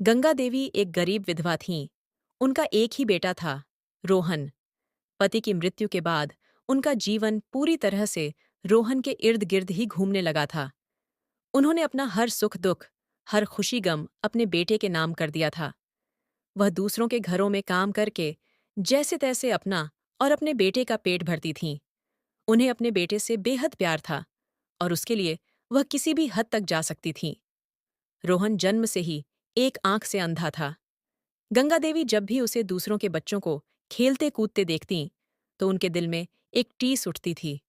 गंगा देवी एक गरीब विधवा थीं। उनका एक ही बेटा था, रोहन। पति की मृत्यु के बाद उनका जीवन पूरी तरह से रोहन के इर्द-गिर्द ही घूमने लगा था। उन्होंने अपना हर सुख-दुख, हर खुशी-गम अपने बेटे के नाम कर दिया था। वह दूसरों के घरों में काम करके जैसे-तैसे अपना और अपने बेटे का पेट भरती थीं। उन्हें अपने बेटे से बेहद प्यार था और उसके लिए वह किसी भी हद तक जा सकती थीं। रोहन जन्म से ही एक आंख से अंधा था। गंगा देवी जब भी उसे दूसरों के बच्चों को खेलते कूदते देखतीं, तो उनके दिल में एक टीस उठती थी।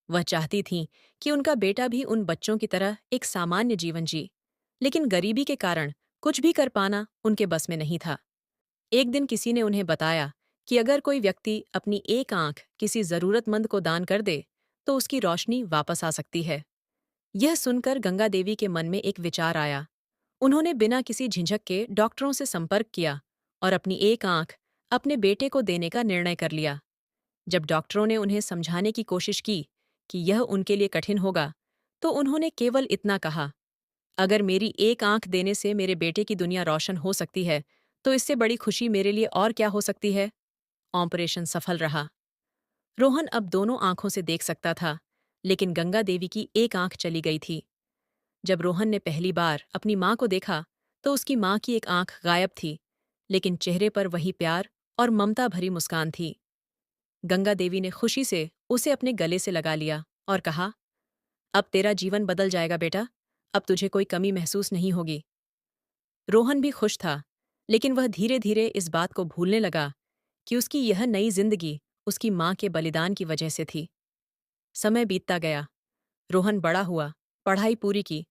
वह चाहती थीं कि उनका बेटा भी उन बच्चों की तरह एक सामान्य जीवन जी, लेकिन गरीबी के कारण कुछ भी कर पाना उनके बस में नहीं था। एक दिन किसी ने उन्हें बताया कि अगर कोई व्यक्ति अपनी एक आंख किसी जरूरतमंद को दान कर दे, तो उसकी रोशनी वापस आ सकती है। यह सुनकर गंगा देवी के मन में एक विचार आया। उन्होंने बिना किसी झिझक के डॉक्टरों से संपर्क किया और अपनी एक आंख अपने बेटे को देने का निर्णय कर लिया। जब डॉक्टरों ने उन्हें समझाने की कोशिश की कि यह उनके लिए कठिन होगा, तो उन्होंने केवल इतना कहा, अगर मेरी एक आंख देने से मेरे बेटे की दुनिया रोशन हो सकती है, तो इससे बड़ी खुशी मेरे लिए और क्या हो सकती है। ऑपरेशन सफल रहा। रोहन अब दोनों आंखों से देख सकता था, लेकिन गंगा देवी की एक आंख चली गई थी। जब रोहन ने पहली बार अपनी माँ को देखा, तो उसकी माँ की एक आंख गायब थी, लेकिन चेहरे पर वही प्यार और ममता भरी मुस्कान थी। गंगा देवी ने खुशी से उसे अपने गले से लगा लिया और कहा, अब तेरा जीवन बदल जाएगा बेटा, अब तुझे कोई कमी महसूस नहीं होगी। रोहन भी खुश था, लेकिन वह धीरे धीरे इस बात को भूलने लगा कि उसकी यह नई जिंदगी उसकी माँ के बलिदान की वजह से थी। समय बीतता गया। रोहन बड़ा हुआ, पढ़ाई पूरी की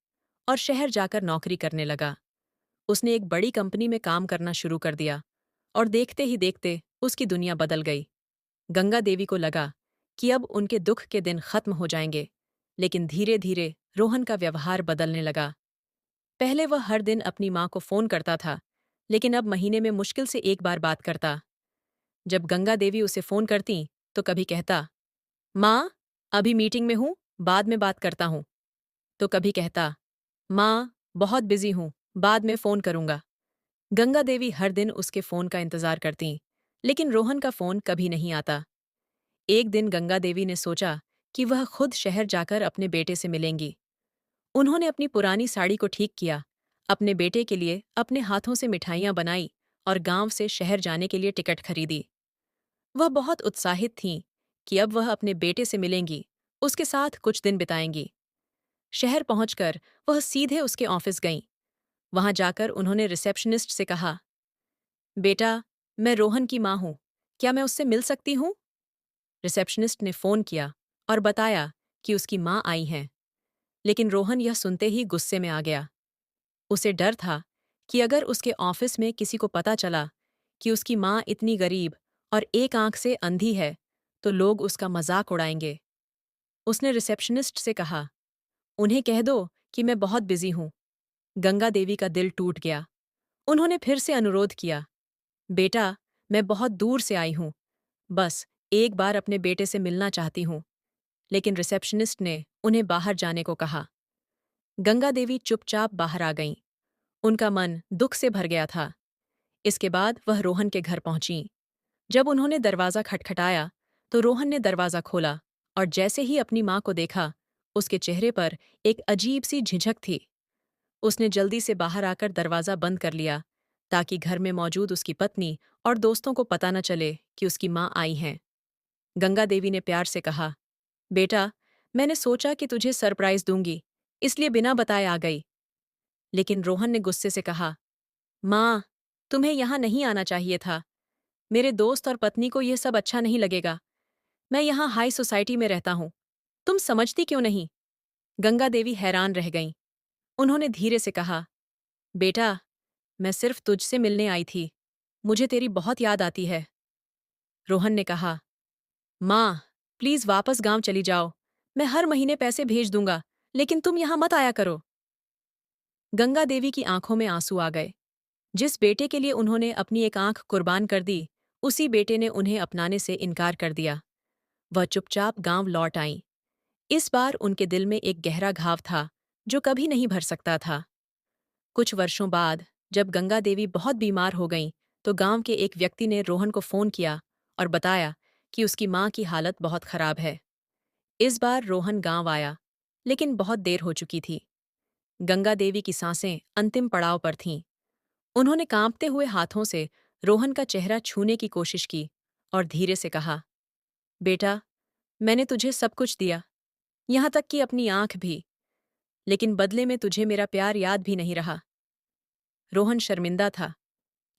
और शहर जाकर नौकरी करने लगा। उसने एक बड़ी कंपनी में काम करना शुरू कर दिया और देखते ही देखते उसकी दुनिया बदल गई। गंगा देवी को लगा कि अब उनके दुख के दिन खत्म हो जाएंगे, लेकिन धीरे धीरे रोहन का व्यवहार बदलने लगा। पहले वह हर दिन अपनी माँ को फोन करता था, लेकिन अब महीने में मुश्किल से एक बार बात करता। जब गंगा देवी उसे फोन करती, तो कभी कहता, माँ, अभी मीटिंग में हूँ, बाद में बात करता हूँ। तो कभी कहता, माँ, बहुत बिजी हूँ, बाद में फोन करूंगा। गंगा देवी हर दिन उसके फोन का इंतजार करती, लेकिन रोहन का फोन कभी नहीं आता। एक दिन गंगा देवी ने सोचा कि वह खुद शहर जाकर अपने बेटे से मिलेंगी। उन्होंने अपनी पुरानी साड़ी को ठीक किया, अपने बेटे के लिए अपने हाथों से मिठाइयाँ बनाई और गांव से शहर जाने के लिए टिकट खरीदी। वह बहुत उत्साहित थीं कि अब वह अपने बेटे से मिलेंगी, उसके साथ कुछ दिन बिताएंगी। शहर पहुंचकर वह सीधे उसके ऑफिस गईं। वहां जाकर उन्होंने रिसेप्शनिस्ट से कहा, बेटा, मैं रोहन की माँ हूँ, क्या मैं उससे मिल सकती हूँ? रिसेप्शनिस्ट ने फोन किया और बताया कि उसकी माँ आई हैं, लेकिन रोहन यह सुनते ही गुस्से में आ गया। उसे डर था कि अगर उसके ऑफिस में किसी को पता चला कि उसकी माँ इतनी गरीब और एक आंख से अंधी है, तो लोग उसका मजाक उड़ाएंगे। उसने रिसेप्शनिस्ट से कहा, उन्हें कह दो कि मैं बहुत बिजी हूँ। गंगा देवी का दिल टूट गया। उन्होंने फिर से अनुरोध किया, बेटा, मैं बहुत दूर से आई हूँ, बस एक बार अपने बेटे से मिलना चाहती हूँ। लेकिन रिसेप्शनिस्ट ने उन्हें बाहर जाने को कहा। गंगा देवी चुपचाप बाहर आ गईं। उनका मन दुख से भर गया था। इसके बाद वह रोहन के घर पहुंचीं। जब उन्होंने दरवाज़ा खटखटाया, तो रोहन ने दरवाज़ा खोला और जैसे ही अपनी माँ को देखा, उसके चेहरे पर एक अजीब सी झिझक थी। उसने जल्दी से बाहर आकर दरवाज़ा बंद कर लिया, ताकि घर में मौजूद उसकी पत्नी और दोस्तों को पता न चले कि उसकी माँ आई हैं। गंगा देवी ने प्यार से कहा, बेटा, मैंने सोचा कि तुझे सरप्राइज दूंगी, इसलिए बिना बताए आ गई। लेकिन रोहन ने गुस्से से कहा, माँ, तुम्हें यहाँ नहीं आना चाहिए था। मेरे दोस्त और पत्नी को यह सब अच्छा नहीं लगेगा। मैं यहाँ हाई सोसाइटी में रहता हूँ। तुम समझती क्यों नहीं? गंगा देवी हैरान रह गईं। उन्होंने धीरे से कहा, बेटा, मैं सिर्फ तुझसे मिलने आई थी। मुझे तेरी बहुत याद आती है। रोहन ने कहा, माँ, प्लीज वापस गांव चली जाओ। मैं हर महीने पैसे भेज दूंगा, लेकिन तुम यहाँ मत आया करो। गंगा देवी की आंखों में आंसू आ गए। जिस बेटे के लिए उन्होंने अपनी एक आंख कुर्बान कर दी, उसी बेटे ने उन्हें अपनाने से इनकार कर दिया। वह चुपचाप गांव लौट आईं। इस बार उनके दिल में एक गहरा घाव था, जो कभी नहीं भर सकता था। कुछ वर्षों बाद जब गंगा देवी बहुत बीमार हो गईं, तो गांव के एक व्यक्ति ने रोहन को फोन किया और बताया कि उसकी माँ की हालत बहुत खराब है। इस बार रोहन गांव आया, लेकिन बहुत देर हो चुकी थी। गंगा देवी की सांसें अंतिम पड़ाव पर थीं। उन्होंने कांपते हुए हाथों से रोहन का चेहरा छूने की कोशिश की और धीरे से कहा, बेटा, मैंने तुझे सब कुछ दिया, यहाँ तक कि अपनी आंख भी, लेकिन बदले में तुझे मेरा प्यार याद भी नहीं रहा। रोहन शर्मिंदा था,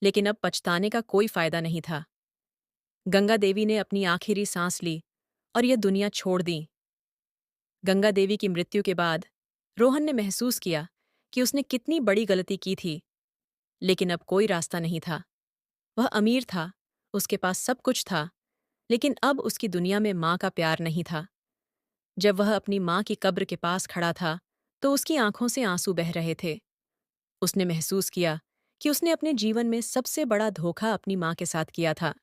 लेकिन अब पछताने का कोई फायदा नहीं था। गंगा देवी ने अपनी आखिरी सांस ली और यह दुनिया छोड़ दी। गंगा देवी की मृत्यु के बाद रोहन ने महसूस किया कि उसने कितनी बड़ी गलती की थी, लेकिन अब कोई रास्ता नहीं था। वह अमीर था, उसके पास सब कुछ था, लेकिन अब उसकी दुनिया में माँ का प्यार नहीं था। जब वह अपनी माँ की कब्र के पास खड़ा था, तो उसकी आंखों से आंसू बह रहे थे। उसने महसूस किया कि उसने अपने जीवन में सबसे बड़ा धोखा अपनी माँ के साथ किया था।